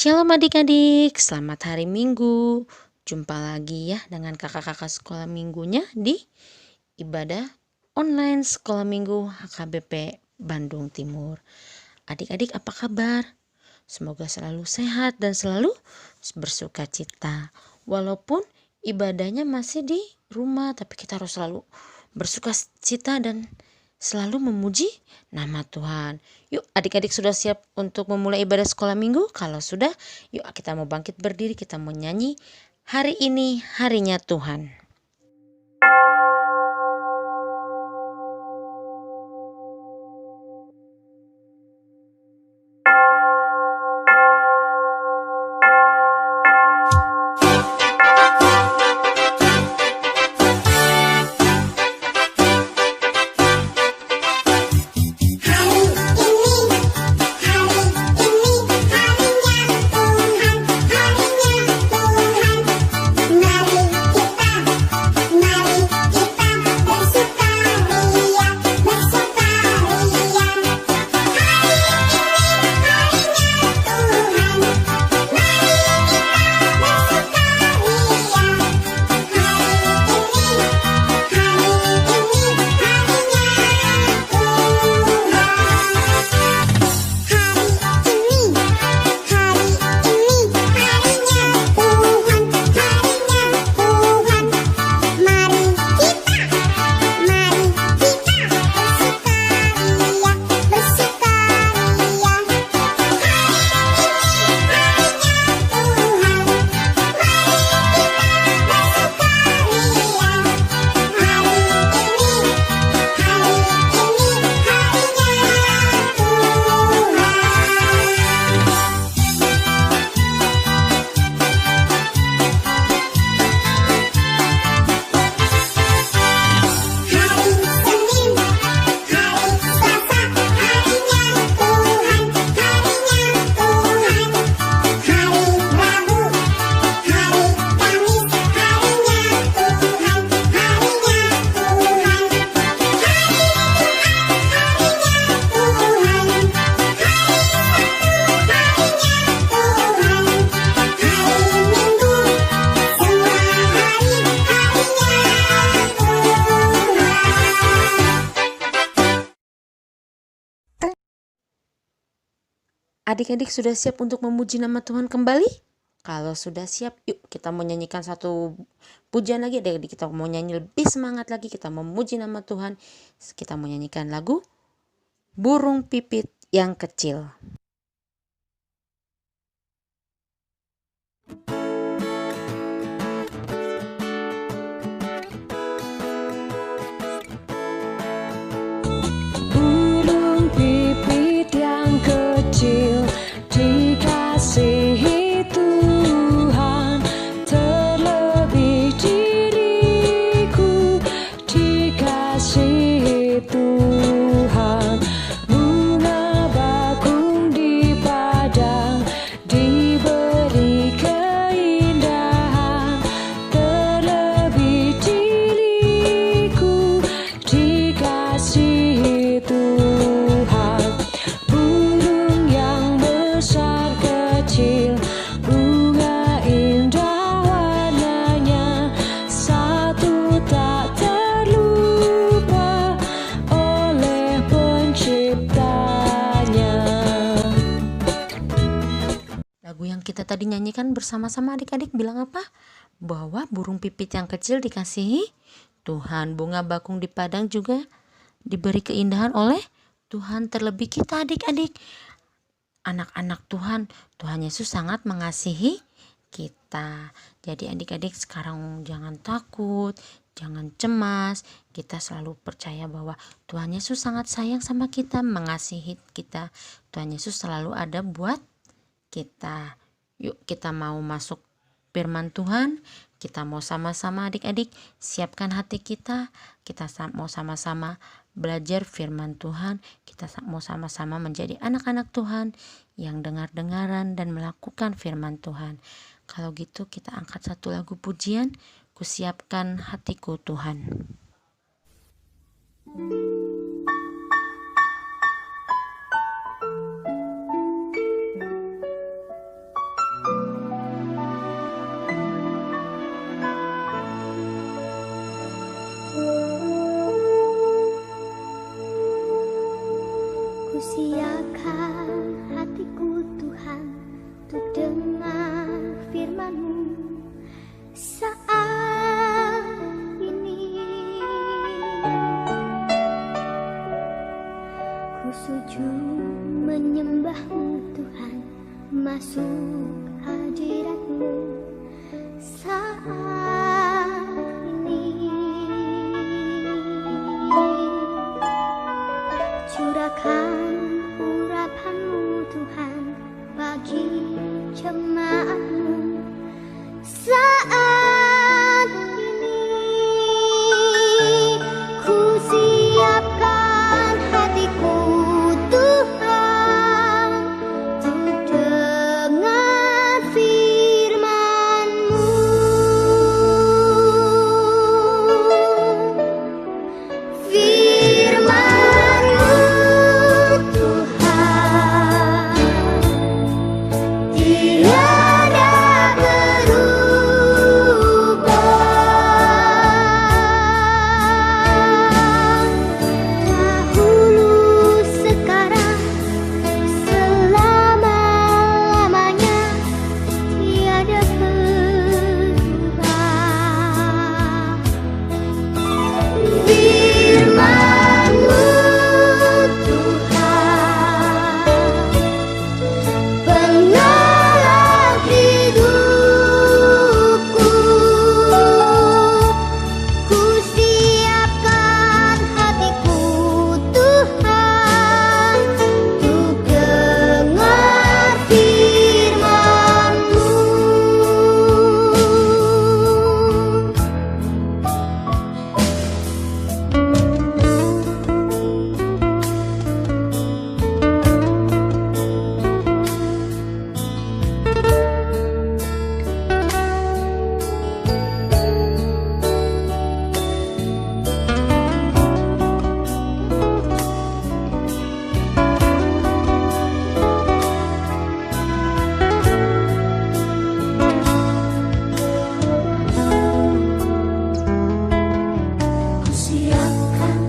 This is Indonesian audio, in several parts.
Shalom adik-adik, selamat hari Minggu. Jumpa lagi ya dengan kakak-kakak sekolah minggunya di ibadah online sekolah minggu HKBP Bandung Timur. Adik-adik apa kabar? Semoga selalu sehat dan selalu bersuka cita. Walaupun ibadahnya masih di rumah, tapi kita harus selalu bersuka cita dan selalu memuji nama Tuhan. Yuk adik-adik sudah siap untuk memulai ibadah sekolah minggu? Kalau sudah, yuk kita mau bangkit berdiri, kita mau nyanyi hari ini harinya Tuhan. Adik-adik sudah siap untuk memuji nama Tuhan kembali? Kalau sudah siap, yuk kita mau nyanyikan satu pujian lagi. Adik-adik kita mau nyanyi lebih semangat lagi, kita memuji nama Tuhan. Kita mau nyanyikan lagu Burung Pipit yang Kecil. Burung pipit yang kecil dikasihi Tuhan, terlebih diriku dikasihi Tuhan. Bunga bakung di padang diberi keindahan, terlebih diriku dikasihi Tuhan. Burung yang besar kecil, bunga indah warnanya, satu tak terlupa oleh penciptanya. Lagu yang kita tadi nyanyikan bersama-sama adik-adik bilang apa? Bahwa burung pipit yang kecil dikasihi Tuhan. Bunga bakung di padang juga diberi keindahan oleh Tuhan. Terlebih kita adik-adik, anak-anak Tuhan, Tuhan Yesus sangat mengasihi kita. Jadi adik-adik sekarang jangan takut, jangan cemas. Kita selalu percaya bahwa Tuhan Yesus sangat sayang sama kita, mengasihi kita. Tuhan Yesus selalu ada buat kita. Yuk kita mau masuk firman Tuhan. Kita mau sama-sama adik-adik siapkan hati kita. Kita mau sama-sama belajar firman Tuhan. Kita mau sama-sama menjadi anak-anak Tuhan yang dengar-dengaran dan melakukan firman Tuhan. Kalau gitu kita angkat satu lagu pujian, Kusiapkan Hatiku Tuhan. Siapkan hatiku Tuhan untuk dengar firman-Mu saat ini. Ku sujud menyembah-Mu Tuhan, masuk hadirat-Mu saat ini. Curahkan urapan-Mu Tuhan bagi jemaat-Mu saat ini. Ku siapkan hatiku Tuhan untuk dengar firman-Mu. Firman-Mu Tuhan tiada berubah, dahulu sekarang selama-lamanya tiada berubah. Firman-Mu Tuhan penolong hidupku. Ku siapkan hatiku Tuhan untuk dengar firman-Mu. Ku siapkan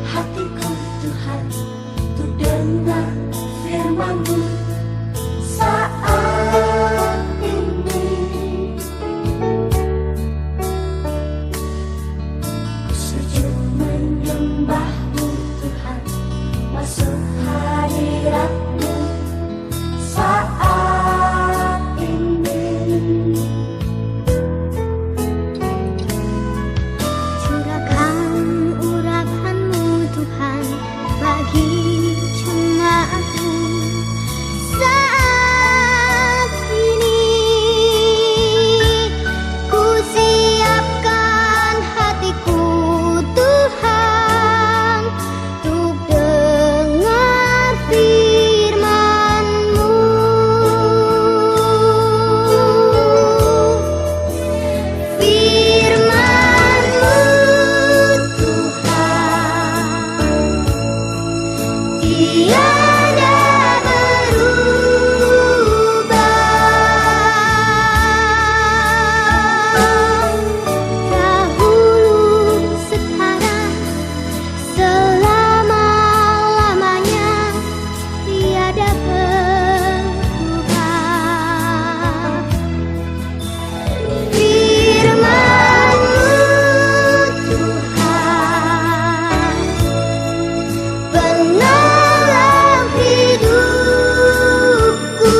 hatiku Tuhan untuk dengar firman-Mu saat ini. Ku sujud menyembah-Mu Tuhan, masuk hadirat-Mu saat ini. Curahkan urapan-Mu Tuhan bagi jemaat-Mu saat ini. Ku siapkan hatiku Tuhan untuk dengar firman-Mu. Firman-Mu Tuhan tiada berubah, dahulu sekarang selama-lamanya tiada berubah. Firman-Mu Tuhan penolong hidupku.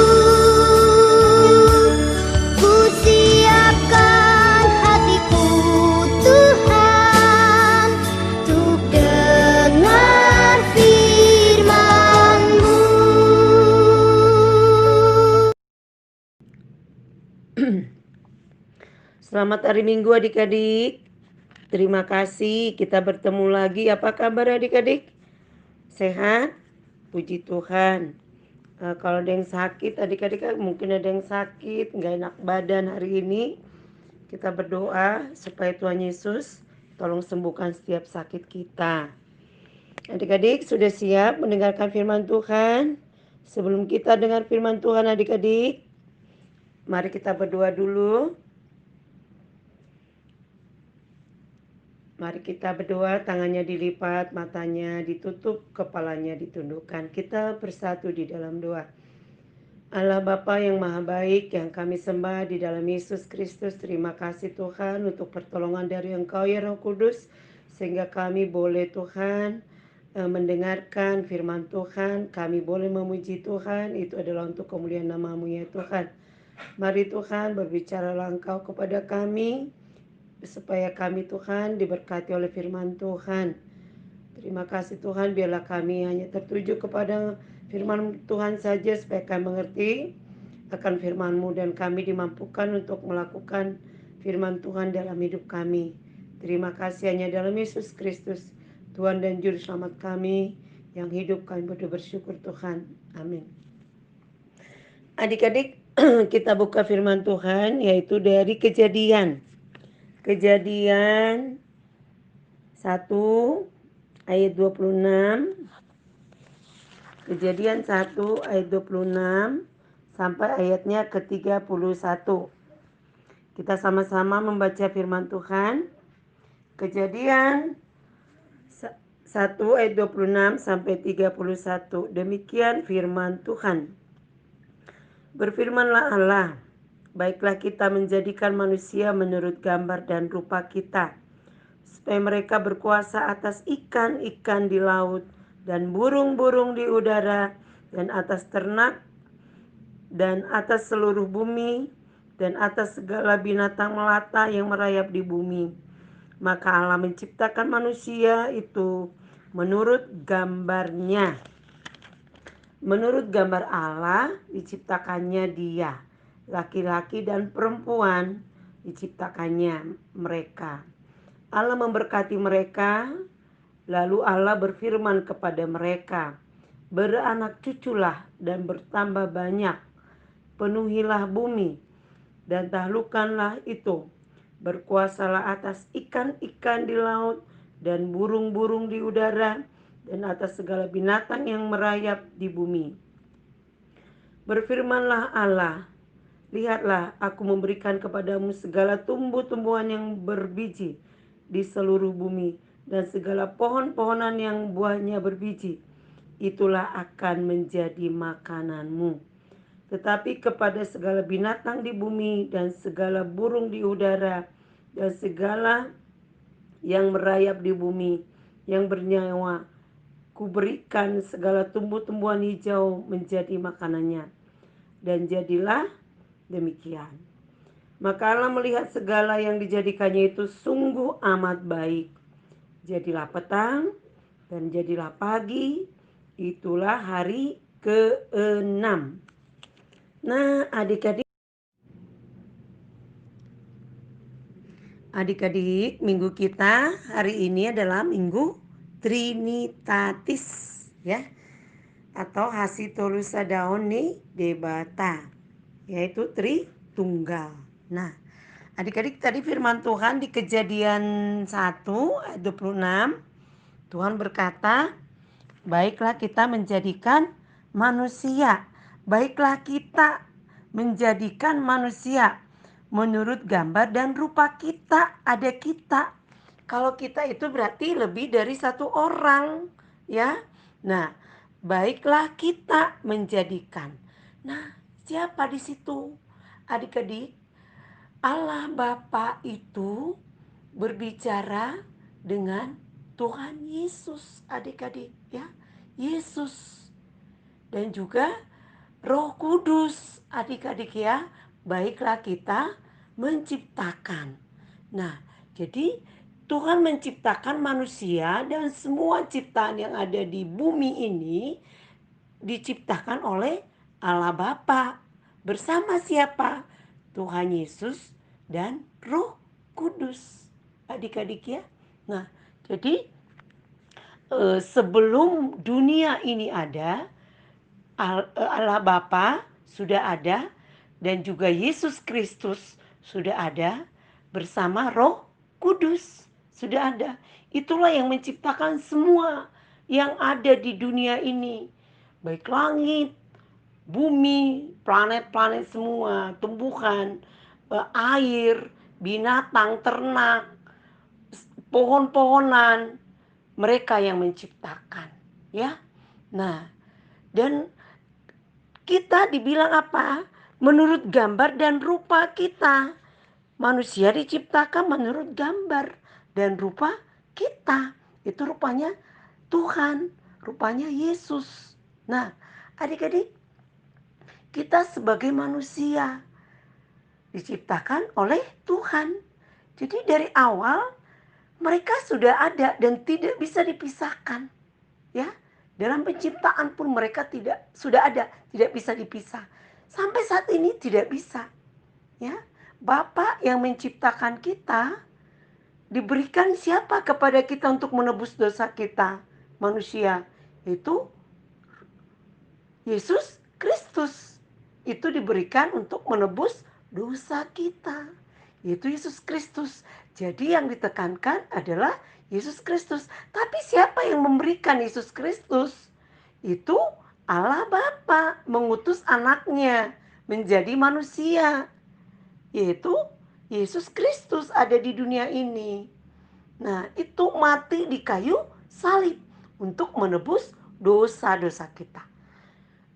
Ku siapkan hatiku Tuhan untuk dengar firman-Mu. Selamat hari Minggu adik-adik. Terima kasih kita bertemu lagi. Apa kabar adik-adik? Sehat? Puji Tuhan. Kalau ada yang sakit adik-adik, mungkin ada yang sakit, gak enak badan hari ini. Kita berdoa supaya Tuhan Yesus tolong sembuhkan setiap sakit kita. Adik-adik sudah siap mendengarkan firman Tuhan? Sebelum kita dengar firman Tuhan adik-adik, mari kita berdoa dulu. Mari kita berdoa, tangannya dilipat, matanya ditutup, kepalanya ditundukkan. Kita bersatu di dalam doa. Allah Bapa yang Maha Baik yang kami sembah di dalam Yesus Kristus, terima kasih Tuhan untuk pertolongan dari Engkau ya Roh Kudus, sehingga kami boleh Tuhan mendengarkan firman Tuhan, kami boleh memuji Tuhan, itu adalah untuk kemuliaan nama-Mu ya Tuhan. Mari Tuhan berbicaralah Engkau kepada kami, supaya kami Tuhan diberkati oleh firman Tuhan. Terima kasih Tuhan, biarlah kami hanya tertuju kepada firman Tuhan saja supaya kami mengerti akan firman-Mu dan kami dimampukan untuk melakukan firman Tuhan dalam hidup kami. Terima kasih hanya dalam Yesus Kristus, Tuhan dan Juru Selamat kami yang hidup, kami bersyukur Tuhan. Amin. Adik-adik, kita buka firman Tuhan yaitu dari Kejadian 1 ayat 26. Kejadian 1 ayat 26 sampai ayatnya ke-31. Kita sama-sama membaca firman Tuhan. Kejadian 1 ayat 26 sampai 31. Demikian firman Tuhan. Berfirmanlah Allah, baiklah kita menjadikan manusia menurut gambar dan rupa kita, supaya mereka berkuasa atas ikan-ikan di laut dan burung-burung di udara dan atas ternak dan atas seluruh bumi dan atas segala binatang melata yang merayap di bumi. Maka Allah menciptakan manusia itu menurut gambarnya. Menurut gambar Allah diciptakannya dia, laki-laki dan perempuan diciptakannya mereka. Allah memberkati mereka, lalu Allah berfirman kepada mereka, beranak cuculah dan bertambah banyak, penuhilah bumi dan taklukkanlah itu, berkuasalah atas ikan-ikan di laut dan burung-burung di udara dan atas segala binatang yang merayap di bumi. Berfirmanlah Allah, lihatlah aku memberikan kepadamu segala tumbuh-tumbuhan yang berbiji di seluruh bumi dan segala pohon-pohonan yang buahnya berbiji, itulah akan menjadi makananmu. Tetapi kepada segala binatang di bumi dan segala burung di udara dan segala yang merayap di bumi yang bernyawa, kuberikan segala tumbuh-tumbuhan hijau menjadi makanannya. Dan jadilah demikian. Maka Allah melihat segala yang dijadikannya itu sungguh amat baik. Jadilah petang dan jadilah pagi, itulah hari ke-6. Nah, adik-adik, minggu kita hari ini adalah minggu Trinitatis ya, atau Hasitolusa Daoni Debata, yaitu Tritunggal. Nah, adik-adik, tadi firman Tuhan di Kejadian 1 ayat 26, Tuhan berkata, baiklah kita menjadikan manusia. Baiklah kita menjadikan manusia menurut gambar dan rupa kita. Ada kita. Kalau kita itu berarti lebih dari satu orang, ya. Nah, baiklah kita menjadikan. Nah, siapa di situ? Adik-adik, Allah Bapa itu berbicara dengan Tuhan Yesus, adik-adik, ya. Yesus dan juga Roh Kudus, adik-adik ya. Baiklah kita menciptakan. Nah, jadi Tuhan menciptakan manusia dan semua ciptaan yang ada di bumi ini diciptakan oleh Allah Bapa. Bersama siapa? Tuhan Yesus dan Roh Kudus. Adik-adik ya. Nah, jadi sebelum dunia ini ada, Allah Bapa sudah ada dan juga Yesus Kristus sudah ada bersama Roh Kudus sudah ada. Itulah yang menciptakan semua yang ada di dunia ini. Baik langit, bumi, planet-planet semua, tumbuhan, air, binatang, ternak, pohon-pohonan, mereka yang menciptakan, ya. Nah, dan kita dibilang apa? Menurut gambar dan rupa kita. Manusia diciptakan menurut gambar dan rupa kita. Itu rupanya Tuhan, rupanya Yesus. Nah, adik-adik, kita sebagai manusia diciptakan oleh Tuhan. Jadi dari awal mereka sudah ada dan tidak bisa dipisahkan. Ya, dalam penciptaan pun mereka sudah ada, tidak bisa dipisah. Sampai saat ini tidak bisa. Ya, Bapa yang menciptakan kita diberikan siapa kepada kita untuk menebus dosa kita? Manusia. Itu Yesus Kristus. Itu diberikan untuk menebus dosa kita. Yaitu Yesus Kristus. Jadi yang ditekankan adalah Yesus Kristus. Tapi siapa yang memberikan Yesus Kristus? Itu Allah Bapa mengutus anaknya menjadi manusia. Yaitu Yesus Kristus ada di dunia ini. Nah, itu mati di kayu salib untuk menebus dosa-dosa kita.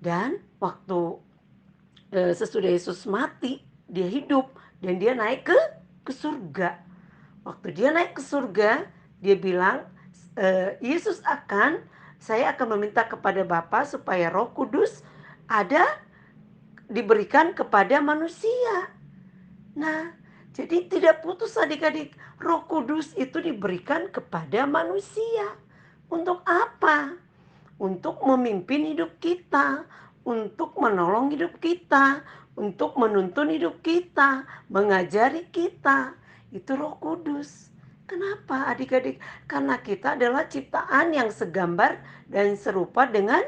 Dan waktu sesudah Yesus mati, dia hidup dan dia naik ke surga. Waktu dia naik ke surga, dia bilang, saya akan meminta kepada Bapa supaya Roh Kudus diberikan kepada manusia. Nah, jadi tidak putus adik-adik, Roh Kudus itu diberikan kepada manusia. Untuk apa? Untuk memimpin hidup kita, untuk menolong hidup kita, untuk menuntun hidup kita, mengajari kita. Itu Roh Kudus. Kenapa adik-adik? Karena kita adalah ciptaan yang segambar dan serupa dengan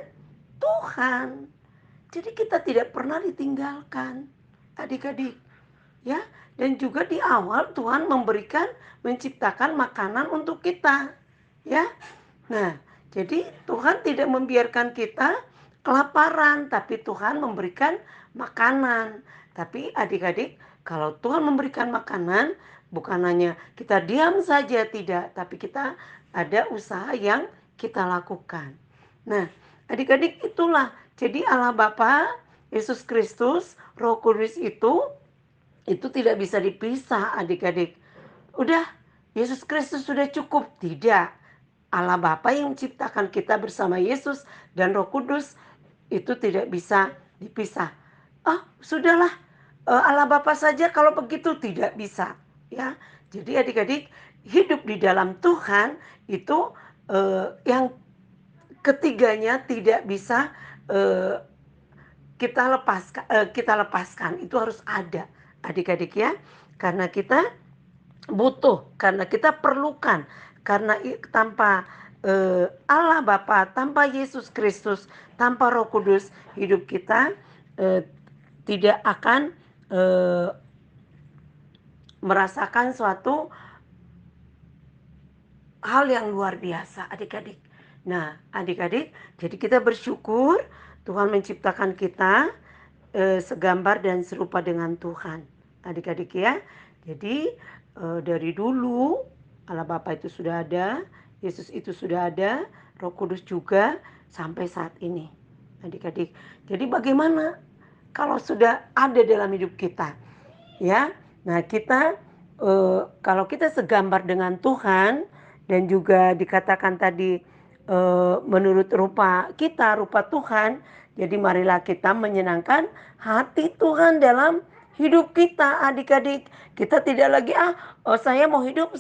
Tuhan. Jadi kita tidak pernah ditinggalkan adik-adik. Ya, dan juga di awal Tuhan menciptakan makanan untuk kita. Ya. Nah, jadi Tuhan tidak membiarkan kita kelaparan, tapi Tuhan memberikan makanan. Tapi adik-adik, kalau Tuhan memberikan makanan, bukan hanya kita diam saja, tidak, tapi kita ada usaha yang kita lakukan. Nah, adik-adik, itulah. Jadi Allah Bapa, Yesus Kristus, Roh Kudus itu tidak bisa dipisah adik-adik. Udah, Yesus Kristus sudah cukup. Tidak. Allah Bapa yang menciptakan kita bersama Yesus dan Roh Kudus itu tidak bisa dipisah. Sudahlah, Allah Bapa saja kalau begitu, tidak bisa. Ya, jadi adik-adik, hidup di dalam Tuhan itu yang ketiganya tidak bisa kita lepaskan. Itu harus ada adik-adik ya, karena kita butuh, karena kita perlukan, karena tanpa Allah Bapa, tanpa Yesus Kristus, tanpa Roh Kudus, hidup kita tidak akan merasakan suatu hal yang luar biasa adik-adik. Nah adik-adik, jadi kita bersyukur Tuhan menciptakan kita segambar dan serupa dengan Tuhan adik-adik ya. Jadi dari dulu Allah Bapa itu sudah ada, Yesus itu sudah ada, Roh Kudus juga sampai saat ini adik-adik. Jadi bagaimana kalau sudah ada dalam hidup kita ya. Nah kita kalau kita segambar dengan Tuhan dan juga dikatakan tadi menurut rupa kita, rupa Tuhan, jadi marilah kita menyenangkan hati Tuhan dalam hidup kita adik-adik. Kita tidak lagi saya mau hidup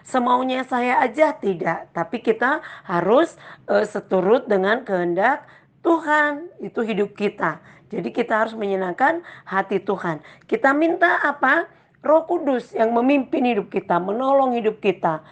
semaunya saya aja, tidak. Tapi kita harus seturut dengan kehendak Tuhan, itu hidup kita. Jadi kita harus menyenangkan hati Tuhan. Kita minta apa? Roh Kudus yang memimpin hidup kita, menolong hidup kita,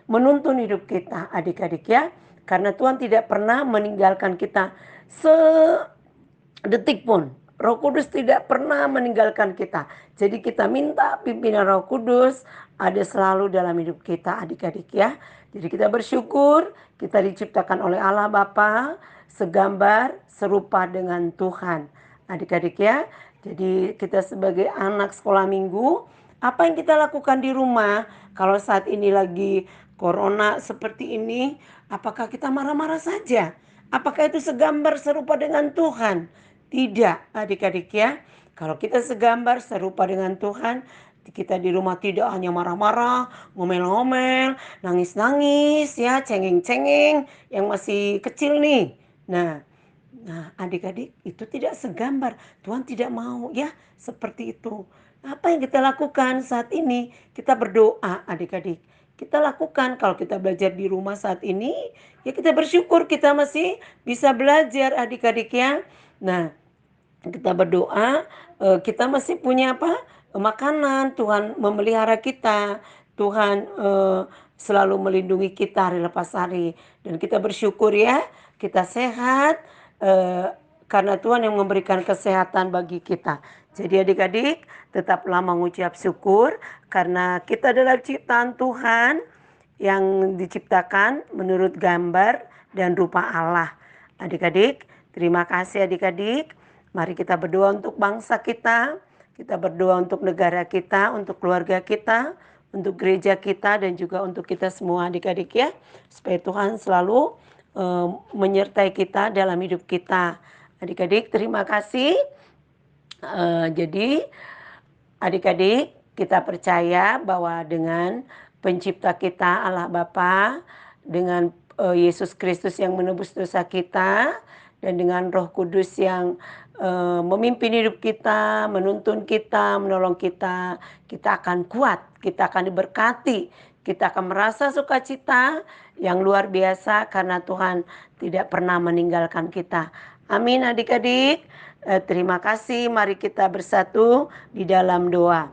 menuntun hidup kita adik-adik ya. Karena Tuhan tidak pernah meninggalkan kita sedetik pun. Roh Kudus tidak pernah meninggalkan kita. Jadi kita minta pimpinan Roh Kudus ada selalu dalam hidup kita adik-adik ya. Jadi kita bersyukur kita diciptakan oleh Allah Bapa segambar serupa dengan Tuhan adik-adik ya. Jadi kita sebagai anak sekolah minggu Apa yang kita lakukan di rumah kalau saat ini lagi corona seperti ini? Apakah kita marah-marah saja? Apakah itu segambar serupa dengan Tuhan? Tidak, adik-adik ya. Kalau kita segambar serupa dengan Tuhan, kita di rumah tidak hanya marah-marah, ngomel-ngomel, nangis-nangis ya, cengeng-cengeng yang masih kecil nih. Nah, adik-adik itu tidak segambar. Tuhan tidak mau ya seperti itu. Apa yang kita lakukan saat ini? Kita berdoa, adik-adik. Kita lakukan kalau kita belajar di rumah saat ini, ya kita bersyukur kita masih bisa belajar, adik-adik ya. Nah, kita berdoa, kita masih punya apa? Makanan, Tuhan memelihara kita, Tuhan selalu melindungi kita hari lepas hari. Dan kita bersyukur ya, kita sehat karena Tuhan yang memberikan kesehatan bagi kita. Jadi adik-adik tetaplah mengucap syukur karena kita adalah ciptaan Tuhan yang diciptakan menurut gambar dan rupa Allah. Adik-adik, terima kasih adik-adik. Mari kita berdoa untuk bangsa kita berdoa untuk negara kita, untuk keluarga kita, untuk gereja kita, dan juga untuk kita semua adik-adik ya. Supaya Tuhan selalu menyertai kita dalam hidup kita. Adik-adik terima kasih. Jadi adik-adik kita percaya bahwa dengan pencipta kita Allah Bapa, dengan Yesus Kristus yang menebus dosa kita, dan dengan Roh Kudus yang memimpin hidup kita, menuntun kita, menolong kita, kita akan kuat, kita akan diberkati, kita akan merasa sukacita yang luar biasa karena Tuhan tidak pernah meninggalkan kita. Amin adik-adik. Terima kasih, mari kita bersatu di dalam doa.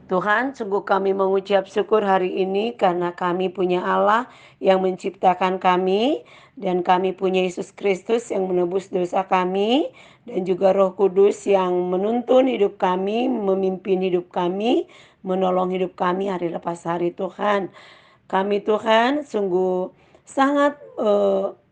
Tuhan, sungguh kami mengucap syukur hari ini karena kami punya Allah yang menciptakan kami dan kami punya Yesus Kristus yang menebus dosa kami dan juga Roh Kudus yang menuntun hidup kami, memimpin hidup kami, menolong hidup kami hari lepas hari Tuhan. Kami Tuhan sungguh sangat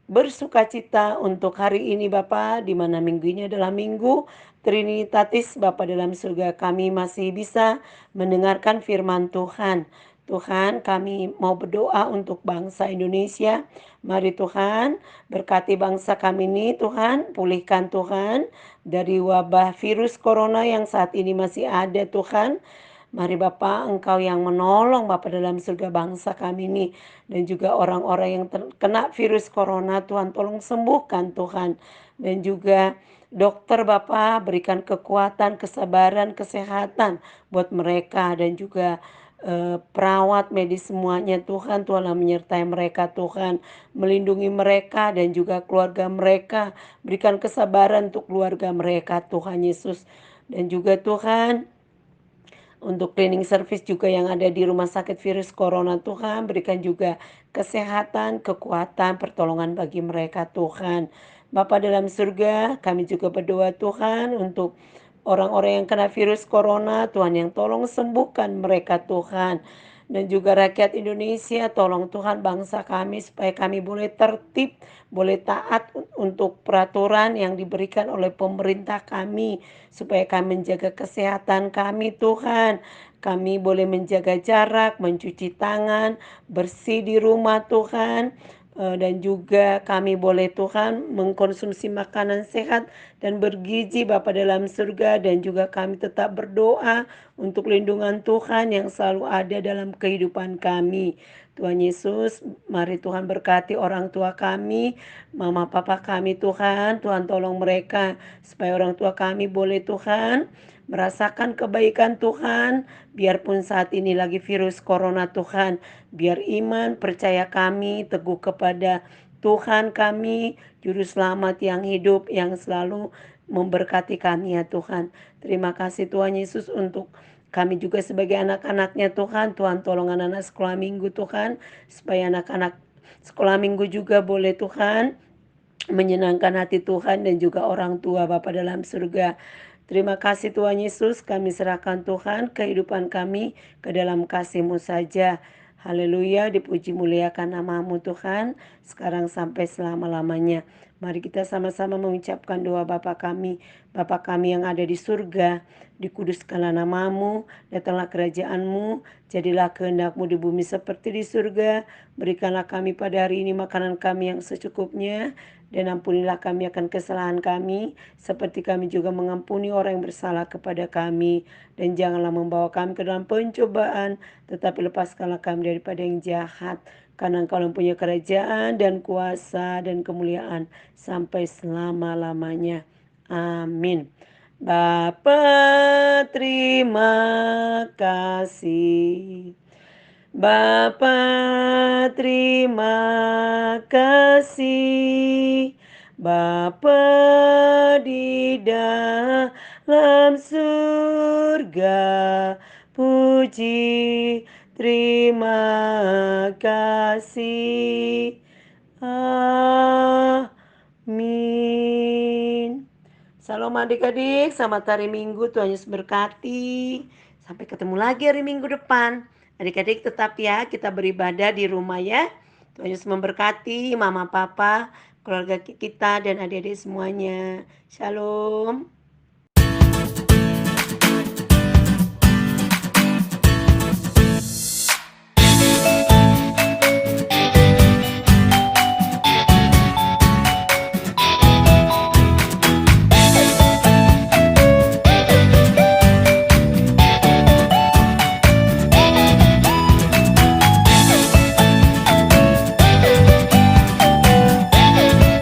bersukacita untuk hari ini Bapa, di mana minggu ini adalah minggu Trinitatis Bapa dalam surga. Kami masih bisa mendengarkan firman Tuhan. Tuhan, kami mau berdoa untuk bangsa Indonesia. Mari Tuhan, berkati bangsa kami ini Tuhan, pulihkan Tuhan dari wabah virus corona yang saat ini masih ada Tuhan. Mari Bapak, Engkau yang menolong Bapak dalam surga bangsa kami ini. Dan juga orang-orang yang terkena virus corona, Tuhan tolong sembuhkan Tuhan. Dan juga dokter Bapak, berikan kekuatan, kesabaran, kesehatan buat mereka. Dan juga perawat medis semuanya Tuhan, Tuhanlah menyertai mereka Tuhan, melindungi mereka dan juga keluarga mereka, berikan kesabaran untuk keluarga mereka Tuhan Yesus. Dan juga Tuhan, untuk cleaning service juga yang ada di rumah sakit virus corona Tuhan, berikan juga kesehatan, kekuatan, pertolongan bagi mereka Tuhan. Bapa dalam surga, kami juga berdoa Tuhan untuk orang-orang yang kena virus corona, Tuhan yang tolong sembuhkan mereka Tuhan. Dan juga rakyat Indonesia, tolong Tuhan bangsa kami supaya kami boleh tertib, boleh taat untuk peraturan yang diberikan oleh pemerintah kami. Supaya kami menjaga kesehatan kami Tuhan. Kami boleh menjaga jarak, mencuci tangan, bersih di rumah Tuhan. Dan juga kami boleh Tuhan mengkonsumsi makanan sehat dan bergizi Bapa dalam surga. Dan juga kami tetap berdoa untuk lindungan Tuhan yang selalu ada dalam kehidupan kami. Tuhan Yesus, mari Tuhan berkati orang tua kami, mama papa kami Tuhan. Tuhan tolong mereka supaya orang tua kami boleh Tuhan merasakan kebaikan Tuhan, biarpun saat ini lagi virus corona Tuhan, biar iman percaya kami teguh kepada Tuhan kami, Juru Selamat yang hidup, yang selalu memberkati kami ya Tuhan. Terima kasih Tuhan Yesus untuk kami juga sebagai anak-anaknya Tuhan. Tuhan tolong anak-anak sekolah minggu Tuhan, supaya anak-anak sekolah minggu juga boleh Tuhan menyenangkan hati Tuhan dan juga orang tua Bapa dalam surga. Terima kasih Tuhan Yesus, kami serahkan Tuhan kehidupan kami ke dalam kasih-Mu saja. Haleluya, dipuji muliakan nama-Mu Tuhan, sekarang sampai selama-lamanya. Mari kita sama-sama mengucapkan doa Bapa kami yang ada di surga, dikuduskanlah namamu, datanglah kerajaanmu, jadilah kehendakmu di bumi seperti di surga. Berikanlah kami pada hari ini makanan kami yang secukupnya, dan ampunilah kami akan kesalahan kami, seperti kami juga mengampuni orang yang bersalah kepada kami. Dan janganlah membawa kami ke dalam pencobaan, tetapi lepaskanlah kami daripada yang jahat. Karena Engkau mempunyai kerajaan dan kuasa dan kemuliaan sampai selama-lamanya. Amin. Bapa terima kasih. Bapa terima kasih. Bapa di dalam surga, puji terima kasih. Amin. Salam adik-adik, selamat hari Minggu, Tuhan Yesus berkati. Sampai ketemu lagi hari Minggu depan. Adik-adik tetap ya, kita beribadah di rumah ya. Tuhan Yesus memberkati mama, papa, keluarga kita dan adik-adik semuanya. Shalom.